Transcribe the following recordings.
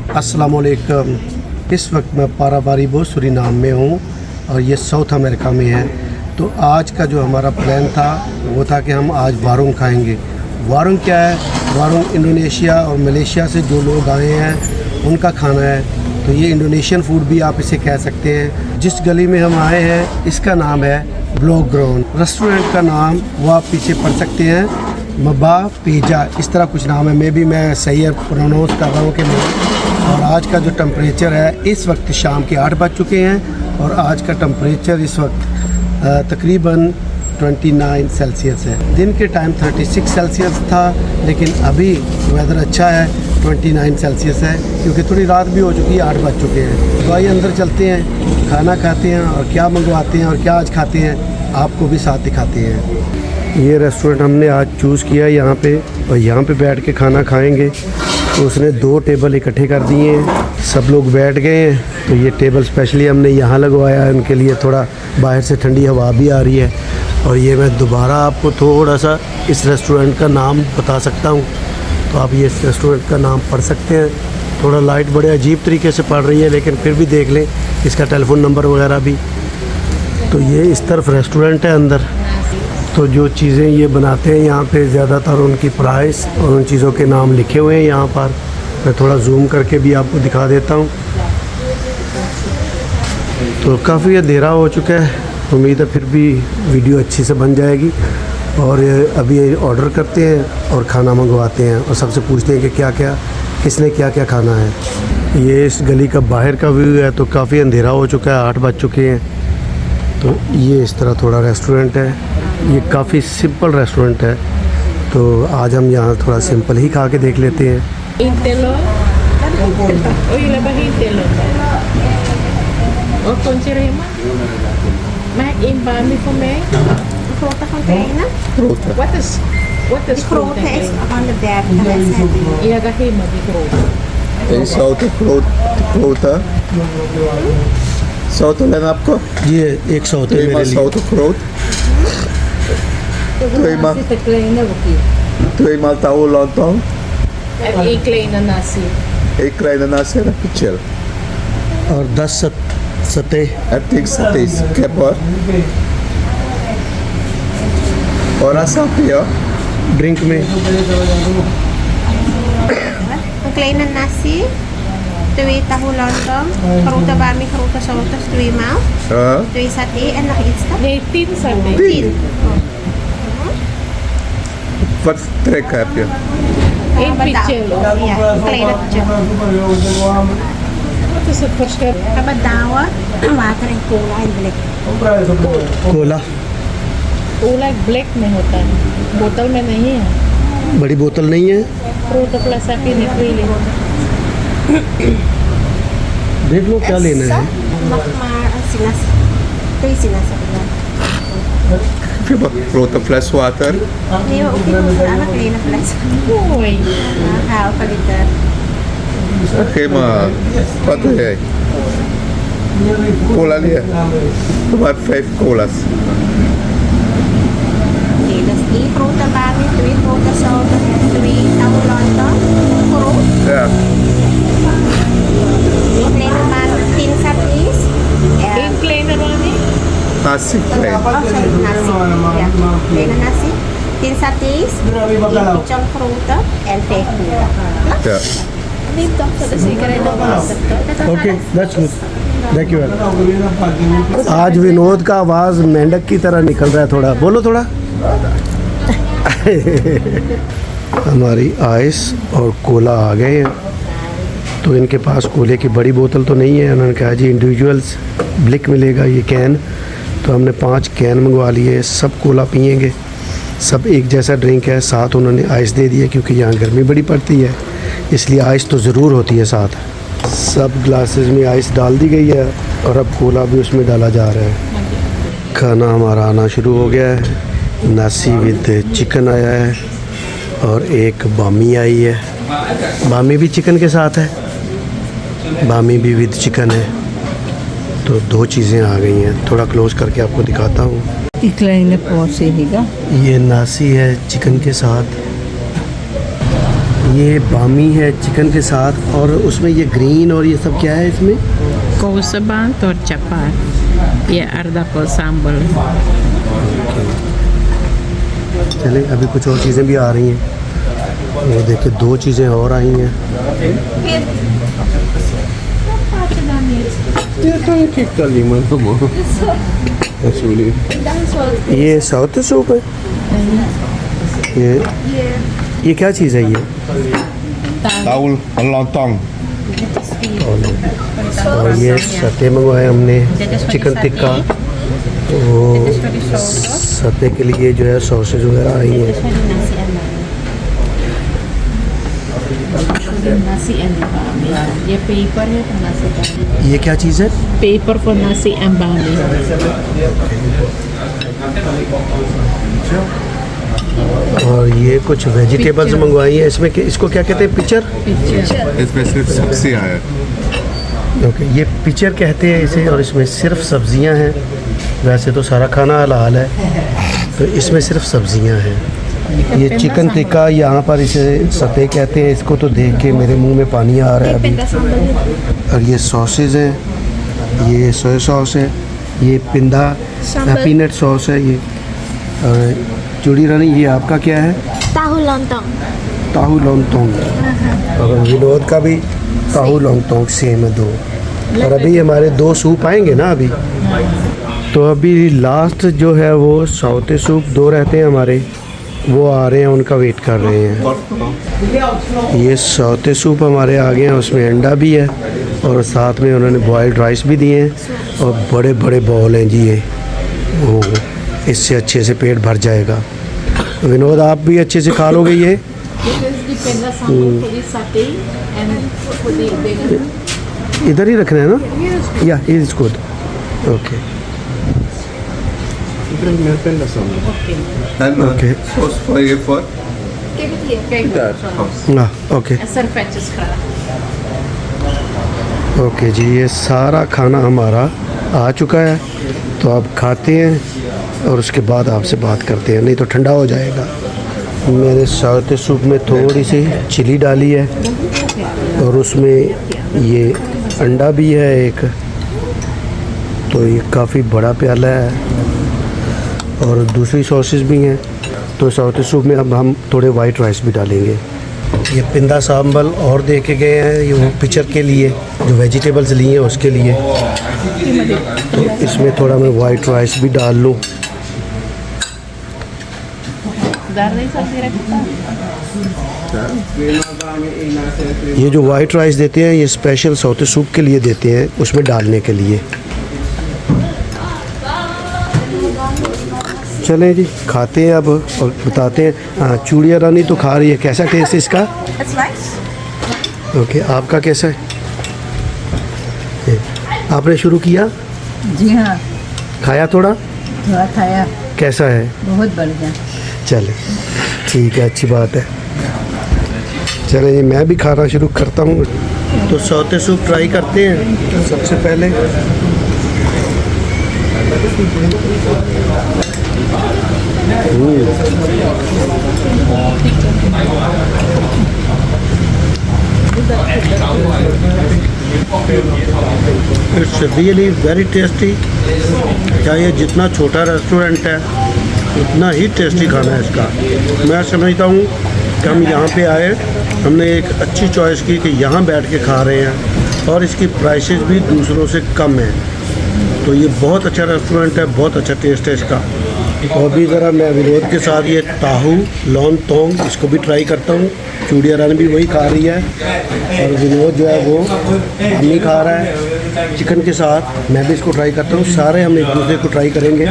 अस्सलाम वालेकुम। इस वक्त मैं पाराबारीबो सूरीनाम में हूँ और ये साउथ अमेरिका में है। तो आज का जो हमारा प्लान था वो था कि हम आज वारुंग खाएंगे। वारुंग क्या है? वारुंग इंडोनेशिया और मलेशिया से जो लोग आए हैं उनका खाना है। तो ये इंडोनेशियन फूड भी आप इसे कह सकते हैं। जिस गली में हम आए हैं इसका नाम है ब्लॉक ग्राउंड। रेस्टोरेंट का नाम वो आप पीछे पढ़ सकते हैं, मबा पिज़्ज़ा, इस तरह कुछ नाम है। मैं सही है प्रोनाउंस कर रहा हूँ कि नहीं। और आज का जो टेम्परेचर है, इस वक्त शाम के 8 बज चुके हैं और आज का टेम्परेचर इस वक्त तकरीबन 29 सेल्सियस है। दिन के टाइम 36 सेल्सियस था, लेकिन अभी वेदर अच्छा है, 29 सेल्सियस है, क्योंकि थोड़ी रात भी हो चुकी है, 8 बज चुके हैं। तो आइए अंदर चलते हैं, खाना खाते हैं और क्या मंगवाते हैं और क्या आज खाते हैं आपको भी साथ दिखाते हैं। ये रेस्टोरेंट हमने आज चूज़ किया है यहाँ पे, और यहाँ पे बैठ के खाना खाएंगे। तो उसने 2 टेबल इकट्ठे कर दिए हैं, सब लोग बैठ गए हैं। तो ये टेबल स्पेशली हमने यहाँ लगवाया है उनके लिए, थोड़ा बाहर से ठंडी हवा भी आ रही है। और ये मैं दोबारा आपको थोड़ा सा इस रेस्टोरेंट का नाम बता सकता हूँ, तो आप ये इस रेस्टोरेंट का नाम पढ़ सकते हैं। थोड़ा लाइट बड़े अजीब तरीके से पड़ रही है, लेकिन फिर भी देख लें इसका टेलीफोन नंबर वगैरह भी। तो ये इस तरफ रेस्टोरेंट है अंदर। तो जो चीज़ें ये बनाते हैं यहाँ पे ज़्यादातर उनकी प्राइस और उन चीज़ों के नाम लिखे हुए हैं यहाँ पर। मैं थोड़ा जूम करके भी आपको दिखा देता हूँ। तो काफ़ी अंधेरा हो चुका है, उम्मीद है फिर भी वीडियो अच्छी से बन जाएगी। और अभी ऑर्डर करते हैं और खाना मंगवाते हैं और सबसे पूछते हैं कि क्या क्या किसने क्या क्या खाना है। ये इस गली का बाहर का व्यू है। तो काफ़ी अंधेरा हो चुका है, 8 बज चुके हैं। तो ये इस तरह थोड़ा रेस्टोरेंट है, ये काफ़ी सिंपल रेस्टोरेंट है। तो आज हम यहाँ थोड़ा सिंपल ही खा के देख लेते हैं। Soto lang आपको? ये 1 सौते मेरे लिए। Soto kroot. 2 maal tahu lontong. En 1 kleine nasi. 1 kleine nasi en kecil. और 10 सते। En 10 satés. Kepper. और asapi ya. ड्रिंक में Ang kleine nasi, 2 tahu lontong, karuta bami, karuta sotos, 2 maal, 2 sate, en nog iets dan? Nee, 10 sabi. 10. Wat trek heb je? 1 pichelo. Ja, een kleine pichel. Wat is het verschil? Kabadawa, water en cola en blik. Cola, Cola black में होता है, बोतल में नहीं है। बड़ी बोतल नहीं है। Fruit plus akin ni Quili. देख लो क्या लेना है। Mag maar ang sinas. 2 sinasabi lang. Heb je wat grote fles water? Nee, maar okay naman sa anak, kleine fles. Uy, Hao pa liter. Geef maar. Wat wil jij? Cola liya. Maar 5 colas. Okay, das 1 fruta bami, 2 fruta sotos, 2 tahu lontong, kurut. Ja. 1 kleine bami, 10 satés. 1 kleine Ronnie. Nasi plain. Oh, sorry, nasi. Ja, kleine nasi. 10 satés, 1 pichong fruta, and 5 cola. Ja. Niet toch voor de zekerheid dat we okay, that's good, thank you. आज विनोद का आवाज़ मेंढक की तरह निकल रहा है थोड़ा, बोलो थोड़ा। हमारी आइस और कोला आ गए हैं। तो इनके पास कोले की बड़ी बोतल तो नहीं है, उन्होंने कहा जी इंडिविजुअल्स ब्लिक मिलेगा ये कैन। तो हमने 5 कैन मंगवा लिए, सब कोला पिएंगे, सब एक जैसा ड्रिंक है। साथ उन्होंने आइस दे दी है, क्योंकि यहाँ गर्मी बड़ी पड़ती है, इसलिए आइस तो ज़रूर होती है साथ। सब ग्लासेस में आइस डाल दी गई है और अब कोला भी उसमें डाला जा रहा है। खाना हमारा आना शुरू हो गया है। नासी विद चिकन आया है और एक बामी आई है। बामी भी चिकन के साथ है, बामी भी विद चिकन है। तो 2 चीज़ें आ गई हैं। थोड़ा क्लोज करके आपको दिखाता हूँ। kleine portie higa. ये नासी है चिकन के साथ, ये बामी है चिकन के साथ, और उसमें ये ग्रीन और ये सब क्या है इसमें? Kousaban or chapat. ये अर्धा को सांबल. चलें, अभी कुछ और चीज़ें भी आ रही हैं। वो देखिए 2 चीज़ें और आई हैं। ये साउथ सूप है। ये क्या चीज़ है ये? Taul lontong. और ये सते मंगवाए हमने, चिकन टिक्का। वो सते के लिए जो है सॉसेज वगैरह आई हैं। Nasi ambami. ये पेपर है तो nasi. ये क्या चीज़ है? Paper for nasi ambami. और ये कुछ वेजिटेबल्स मंगवाई हैं इसमें। इसको क्या कहते हैं? पिचर? इसमें सिर्फ सब्जियां है। ओके, ये पिचर कहते हैं इसे, और इसमें सिर्फ सब्जियां हैं। वैसे तो सारा खाना हलाल है, तो इसमें सिर्फ सब्जियां हैं। ये चिकन टिक्का, यहाँ पर इसे सते कहते हैं। इसको तो देख के मेरे मुंह में पानी आ रहा है अभी। और ये सॉसेज हैं, ये सोया सॉस है, ये पिंदा पीनट सॉस है। ये चूड़ी रानी, ये आपका क्या है? Tahu lontong. ताहू लोंगतोंग। और विनोद का भी ताहू लोंगतोंग सेम है 2। और अभी हमारे 2 सूप आएंगे ना अभी। तो अभी लास्ट जो है वो साउथ सूप 2 रहते हैं हमारे, वो आ रहे हैं, उनका वेट कर रहे हैं। ये साउथ सूप हमारे आ गए हैं, उसमें अंडा भी है और साथ में उन्होंने बॉयल्ड राइस भी दिए हैं, और बड़े बड़े बॉल हैं जी ये। वो इससे अच्छे से पेट भर जाएगा। विनोद आप भी अच्छे से खा लोगे ये। इधर ही रखना है ना? या is good. Okay And Okay. sauce for हाँ ओके ओके जी, ये सारा खाना हमारा आ चुका है। तो आप खाते हैं और उसके बाद आपसे बात करते हैं, नहीं तो ठंडा हो जाएगा। मैंने साउथ सूप में थोड़ी सी चिली डाली है, और उसमें ये अंडा भी है एक। तो ये काफ़ी बड़ा प्याला है, और दूसरी सॉसेस भी हैं। तो साउथ सूप में अब हम थोड़े वाइट राइस भी डालेंगे। ये पिंदा सांबल और दे के गए हैं, ये वो पिक्चर के लिए जो वेजिटेबल्स लिए हैं उसके लिए। तो इसमें थोड़ा मैं वाइट राइस भी डाल लूँ। ये जो वाइट राइस देते हैं ये स्पेशल साउथ सूप के लिए देते हैं, उसमें डालने के लिए। चलें जी, खाते हैं अब और बताते हैं। हाँ, चूड़िया रानी तो खा रही है, कैसा टेस्ट है इसका? ओके, आपका कैसा है? आपने शुरू किया? जी हाँ, खाया थोड़ा? थोड़ा खाया, कैसा है? बहुत बढ़िया। चले ठीक है, अच्छी बात है। चले जी, मैं भी खाना शुरू करता हूँ। तो साउथ सूप ट्राई करते हैं सबसे पहले। It's really very tasty. चाहे जितना छोटा रेस्टोरेंट है उतना ही टेस्टी खाना है इसका। मैं समझता हूँ कि हम यहाँ पे आए, हमने एक अच्छी चॉइस की कि यहाँ बैठ के खा रहे हैं, और इसकी प्राइसेस भी दूसरों से कम है। तो ये बहुत अच्छा रेस्टोरेंट है, बहुत अच्छा टेस्ट है इसका। और भी ज़रा मैं विनोद के साथ ये ताहू लोंगतोंग इसको भी ट्राई करता हूँ। चूड़िया रानी भी वही खा रही है, और विनोद जो है वो अम्मी खा रहा है चिकन के साथ। मैं भी इसको ट्राई करता हूँ। सारे हम एक दूसरे को ट्राई करेंगे।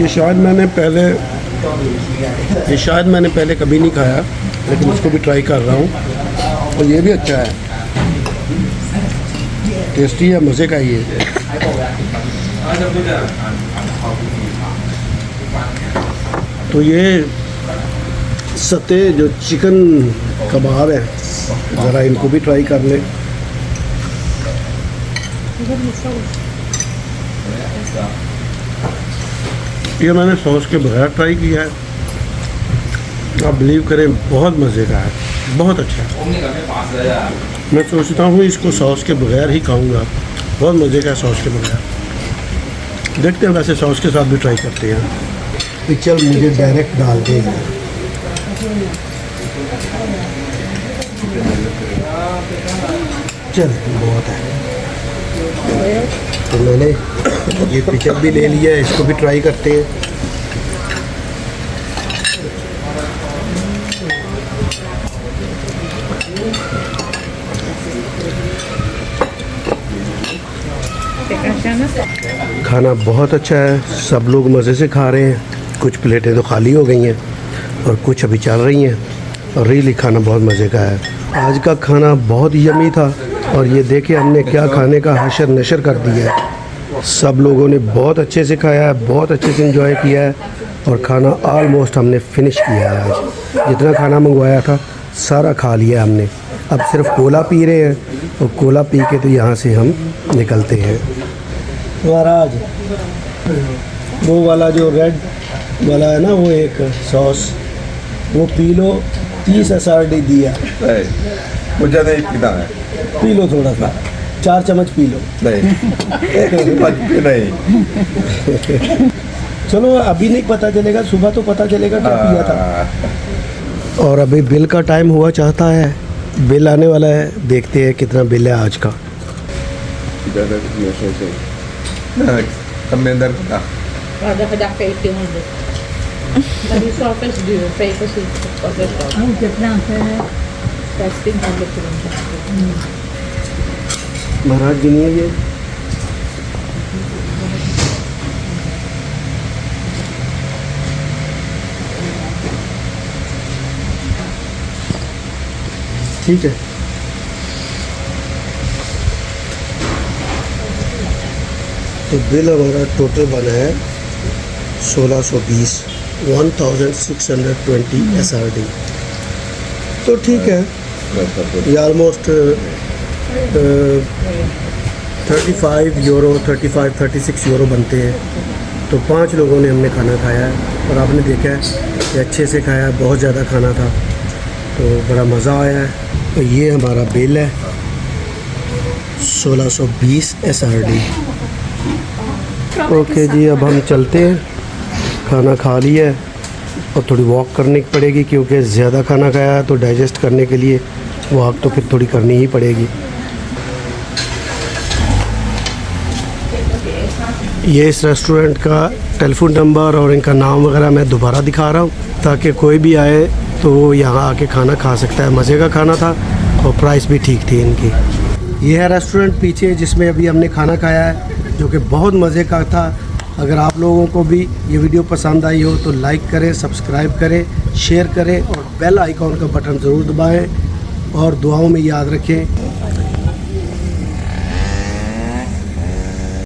ये शायद मैंने पहले कभी नहीं खाया, लेकिन इसको भी ट्राई कर रहा हूँ। और ये भी अच्छा है, टेस्टी है, मज़े का ये। तो ये सते जो चिकन कबाब है, ज़रा इनको भी ट्राई कर लें। ये मैंने सॉस के बगैर ट्राई किया है, आप बिलीव करें बहुत मज़े का है, बहुत अच्छा है। मैं सोचता हूँ इसको सॉस के बगैर ही खाऊंगा, बहुत मज़े का है सॉस के बगैर। देखते हैं, वैसे सॉस के साथ भी ट्राई करते हैं। पिक्चर मुझे डायरेक्ट डाल देगा, चल बहुत है। तो मैंने ये पिक्चर भी ले लिया है, इसको भी ट्राई करते हैं। खाना बहुत अच्छा है, सब लोग मज़े से खा रहे हैं। कुछ प्लेटें तो खाली हो गई हैं और कुछ अभी चल रही हैं, और रियली खाना बहुत मज़े का है। आज का खाना बहुत यमी था, और ये देखिए हमने क्या खाने का हशर नशर कर दिया है। सब लोगों ने बहुत अच्छे से खाया है, बहुत अच्छे से एंजॉय किया है, और खाना ऑलमोस्ट हमने फिनिश किया है। आज जितना खाना मंगवाया था सारा खा लिया हमने। अब सिर्फ कोला पी रहे हैं, और कोला पी के तो यहाँ से हम निकलते हैं। महाराज वो वाला जो रेड वाला है ना, वो एक सॉस वो पी लो, 30 SRD दिया। मुझे नहीं पीना है। पी लो थोड़ा सा, 4 चम्मच पी लो। नहीं नहीं। चलो अभी नहीं पता चलेगा, सुबह तो पता चलेगा क्या पिया था। और अभी बिल का टाइम हुआ चाहता है, बिल आने वाला है, देखते हैं कितना बिल है आज का। कम अंदर का Ada kedai itu ada. Tadi surface dia, face itu surface. हम कितना है Testing ada turun. महाराज गिनिए ये। ठीक है, तो बिल हमारा टोटल बना है 1620, 1620 SRD। तो ठीक है, ये ऑलमोस्ट 35 यूरो, 36 यूरो बनते हैं। तो 5 लोगों ने हमने खाना खाया है, और आपने देखा है कि अच्छे से खाया है, बहुत ज़्यादा खाना था, तो बड़ा मज़ा आया है। तो ये हमारा बिल है 1620 SRD। ओके जी, अब हम चलते हैं, खाना खा लिया है, और थोड़ी वॉक करनी पड़ेगी, क्योंकि ज़्यादा खाना खाया है तो डाइजेस्ट करने के लिए वॉक तो फिर थोड़ी करनी ही पड़ेगी। ये इस रेस्टोरेंट का टेलीफोन नंबर और इनका नाम वगैरह मैं दोबारा दिखा रहा हूँ, ताकि कोई भी आए तो वो यहाँ आके खाना खा सकता है। मज़े का खाना था, और प्राइस भी ठीक थी इनकी। ये है रेस्टोरेंट पीछे, जिसमें अभी हमने खाना खाया है, जो कि बहुत मज़े का था। अगर आप लोगों को भी ये वीडियो पसंद आई हो तो लाइक करें, सब्सक्राइब करें, शेयर करें, और बेल आइकॉन का बटन ज़रूर दबाएं, और दुआओं में याद रखें।